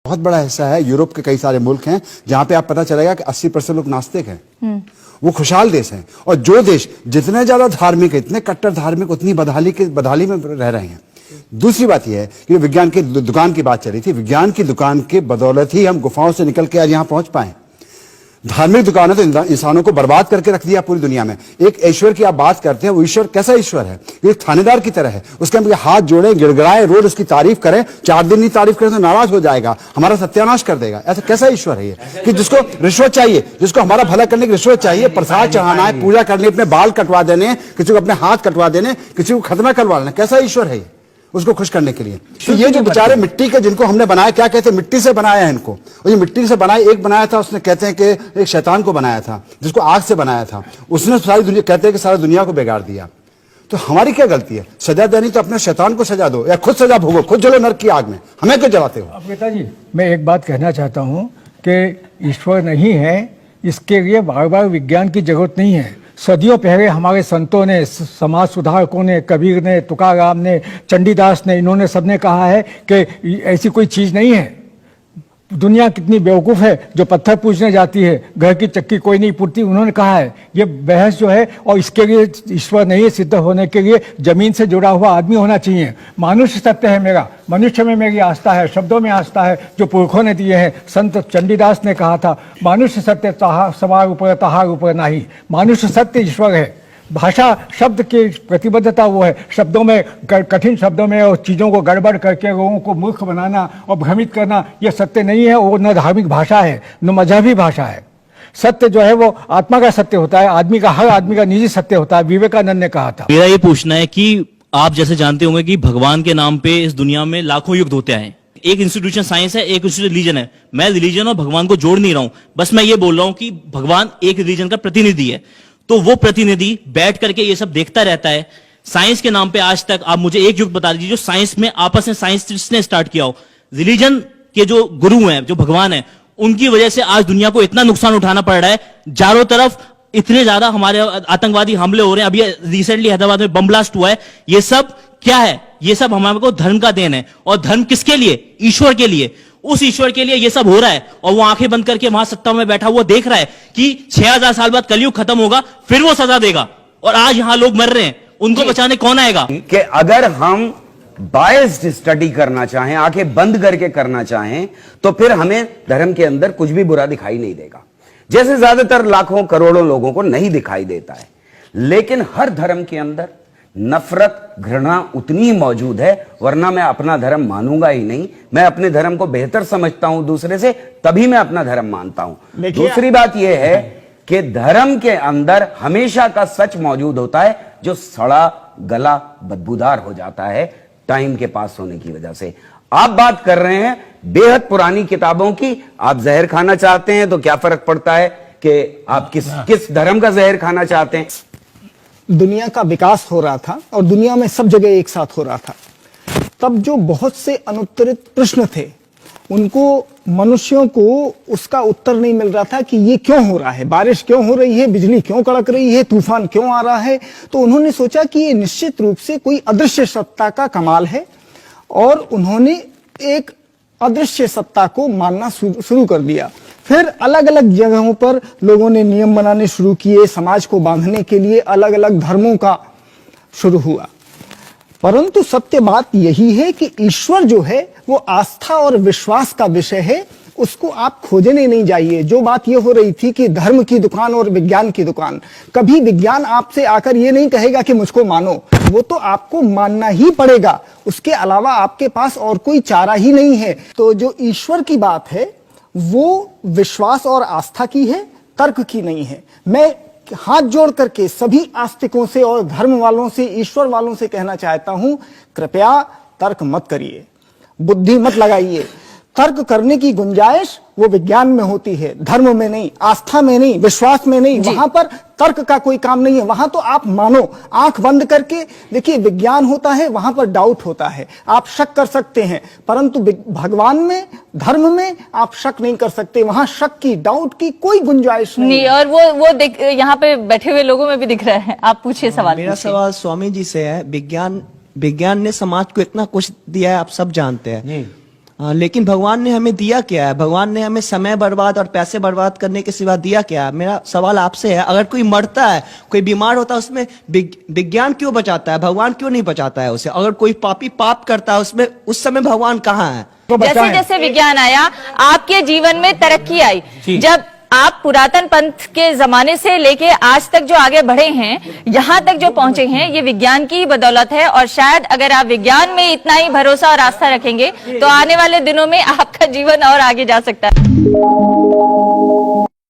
बहुत बड़ा हिस्सा है, यूरोप के कई सारे मुल्क हैं जहां पे आप पता चलेगा कि 80% लोग नास्तिक हैं। वो खुशहाल देश हैं। और जो देश जितने ज्यादा धार्मिक है, इतने कट्टर धार्मिक, उतनी बदहाली में रह रहे हैं। दूसरी बात यह है कि विज्ञान की दुकान की बात चल रही थी, विज्ञान की दुकान के बदौलत ही हम गुफाओं से निकल के आज यहां पहुंच पाए। धार्मिक दुकान है तो इंसानों को बर्बाद करके रख दिया पूरी दुनिया में। एक ईश्वर की आप बात करते हैं, वो ईश्वर कैसा ईश्वर है? ये थानेदार की तरह है, उसके हम हाथ जोड़े, गिड़गिड़ाए, रोज उसकी तारीफ करें, 4 दिन नहीं तारीफ करें तो नाराज हो जाएगा, हमारा सत्यानाश कर देगा। ऐसा कैसा ईश्वर है ये कि जिसको रिश्वत चाहिए, जिसको हमारा भला करने की रिश्वत चाहिए, प्रसाद चढ़ाना है, पूजा करनी, अपने बाल कटवा देने, किसी को अपने हाथ कटवा देने, किसी को खतना करवा लेना, कैसा ईश्वर है ये उसको खुश करने के लिए? तो ये जो बेचारे मिट्टी के जिनको हमने बनाया, क्या कहते हैं, मिट्टी से बनाया है इनको। और ये मिट्टी से बनाया, एक बनाया था उसने, कहते हैं कि एक शैतान को बनाया था जिसको आग से बनाया था, उसने सारी दुनिया, कहते हैं कि सारी दुनिया को बिगाड़ दिया। तो हमारी क्या गलती है? सजा देनी तो अपने शैतान को सजा दो, या खुद सजा भोगो, खुद जलो नरक की आग में, हमें क्यों जलाते हो? पिताजी, मैं एक बात कहना चाहता हूँ कि ईश्वर नहीं है, इसके लिए बार बार विज्ञान की जरूरत नहीं है। सदियों पहले हमारे संतों ने, समाज सुधारकों ने, कबीर ने, तुकाराम ने, चंडीदास ने, इन्होंने सबने कहा है कि ऐसी कोई चीज़ नहीं है। दुनिया कितनी बेवकूफ़ है जो पत्थर पूजने जाती है, घर की चक्की कोई नहीं पूछती, उन्होंने कहा है। ये बहस जो है, और इसके लिए ईश्वर नहीं है, सिद्ध होने के लिए जमीन से जुड़ा हुआ आदमी होना चाहिए। मानुष्य सत्य है मेरा, मनुष्य में मेरी आस्था है, शब्दों में आस्था है जो पुरखों ने दिए हैं। संत चंडीदास ने कहा था, मानुष्य सत्य सवार ऊपर तहार ऊपर नाही। मानुष्य सत्य ईश्वर है। भाषा शब्द की प्रतिबद्धता वो है, शब्दों में, कठिन शब्दों में और चीज़ों को गड़बड़ करके लोगों को मूर्ख बनाना और भ्रमित करना, ये सत्य नहीं है। वो न धार्मिक भाषा है न मजहबी भाषा है। सत्य जो है वो आत्मा का सत्य होता है, आदमी का, हर आदमी का निजी सत्य होता है। विवेकानंद ने कहा था। मेरा ये पूछना है कि आप जैसे जानते होंगे कि भगवान के नाम पे इस दुनिया में लाखों युद्ध होते हैं। एक इंस्टीट्यूशन साइंस है, एक इंस्टीट्यूशन रिलीजन है। मैं रिलीजन और भगवान को जोड़ नहीं रहा हूं, बस मैं ये बोल रहा हूं कि भगवान एक रिलीजन का प्रतिनिधि है। तो वो प्रतिनिधि बैठ करके ये सब देखता रहता है। साइंस के नाम पे आज तक आप मुझे एक युग बता दीजिए जो साइंस में आपस में साइंटिस्ट ने स्टार्ट किया हो। रिलीजन के जो गुरु हैं, जो भगवान हैं, उनकी वजह से आज दुनिया को इतना नुकसान उठाना पड़ रहा है। चारों तरफ इतने ज्यादा हमारे आतंकवादी हमले हो रहे हैं। अभी रिसेंटली हैदराबाद में बम ब्लास्ट हुआ है। ये सब क्या है? ये सब हमारे को धर्म का देन है। और धर्म किसके लिए? ईश्वर के लिए। उस ईश्वर के लिए ये सब हो रहा है। और वो आंखें बंद करके वहां सत्ता में बैठा हुआ देख रहा है कि 6000 साल बाद कलयुग खत्म होगा, फिर वो सजा देगा। और आज यहां लोग मर रहे हैं, उनको बचाने कौन आएगा? कि अगर हम बायस्ड स्टडी करना चाहें, आंखें बंद करके करना चाहें, तो फिर हमें धर्म के अंदर कुछ भी बुरा दिखाई नहीं देगा, जैसे ज्यादातर लाखों करोड़ों लोगों को नहीं दिखाई देता है। लेकिन हर धर्म के अंदर नफरत, घृणा उतनी ही मौजूद है, वरना मैं अपना धर्म मानूंगा ही नहीं। मैं अपने धर्म को बेहतर समझता हूं दूसरे से, तभी मैं अपना धर्म मानता हूं। दूसरी बात यह है कि धर्म के अंदर हमेशा का सच मौजूद होता है, जो सड़ा गला बदबूदार हो जाता है टाइम के पास होने की वजह से। आप बात कर रहे हैं बेहद पुरानी किताबों की। आप जहर खाना चाहते हैं तो क्या फर्क पड़ता है कि आप किस धर्म का जहर खाना चाहते हैं? दुनिया का विकास हो रहा था और दुनिया में सब जगह एक साथ हो रहा था। तब जो बहुत से अनुत्तरित प्रश्न थे, उनको, मनुष्यों को उसका उत्तर नहीं मिल रहा था कि ये क्यों हो रहा है, बारिश क्यों हो रही है, बिजली क्यों कड़क रही है, तूफान क्यों आ रहा है। तो उन्होंने सोचा कि ये निश्चित रूप से कोई अदृश्य सत्ता का कमाल है, और उन्होंने एक अदृश्य सत्ता को मानना शुरू कर दिया। फिर अलग अलग जगहों पर लोगों ने नियम बनाने शुरू किए, समाज को बांधने के लिए अलग अलग धर्मों का शुरू हुआ। परंतु सत्य बात यही है कि ईश्वर जो है वो आस्था और विश्वास का विषय है, उसको आप खोजने नहीं जाइए। जो बात ये हो रही थी कि धर्म की दुकान और विज्ञान की दुकान, कभी विज्ञान आपसे आकर ये नहीं कहेगा कि मुझको मानो, वो तो आपको मानना ही पड़ेगा। उसके अलावा आपके पास और कोई चारा ही नहीं है। तो जो ईश्वर की बात है वो विश्वास और आस्था की है, तर्क की नहीं है। मैं हाथ जोड़ करके सभी आस्तिकों से और धर्म वालों से, ईश्वर वालों से कहना चाहता हूं, कृपया तर्क मत करिए, बुद्धि मत लगाइए। तर्क करने की गुंजाइश वो विज्ञान में होती है, धर्म में नहीं, आस्था में नहीं, विश्वास में नहीं। वहां पर तर्क का कोई काम नहीं है। वहां तो आप मानो, आंख बंद करके देखिए। विज्ञान होता है, वहां पर डाउट होता है, आप शक कर सकते हैं, परंतु भगवान में, धर्म में आप शक नहीं कर सकते। वहां शक की, डाउट की कोई गुंजाइश नहीं। और वो यहाँ पे बैठे हुए लोगों में भी दिख रहा है। आप पूछिए सवाल। मेरा सवाल स्वामी जी से है। विज्ञान ने समाज को इतना कुछ दिया है, आप सब जानते हैं। लेकिन भगवान ने हमें दिया क्या है? भगवान ने हमें समय बर्बाद और पैसे बर्बाद करने के सिवा दिया क्या है? मेरा सवाल आपसे है, अगर कोई मरता है, कोई बीमार होता है, उसमें विज्ञान क्यों बचाता है? भगवान क्यों नहीं बचाता है उसे? अगर कोई पापी पाप करता है, उसमें उस समय भगवान कहाँ है? जैसे जैसे विज्ञान आया, आपके जीवन में तरक्की आई। जब आप पुरातन पंथ के जमाने से लेके आज तक जो आगे बढ़े हैं, यहाँ तक जो पहुंचे हैं, ये विज्ञान की ही बदौलत है। और शायद अगर आप विज्ञान में इतना ही भरोसा और आस्था रखेंगे तो आने वाले दिनों में आपका जीवन और आगे जा सकता है।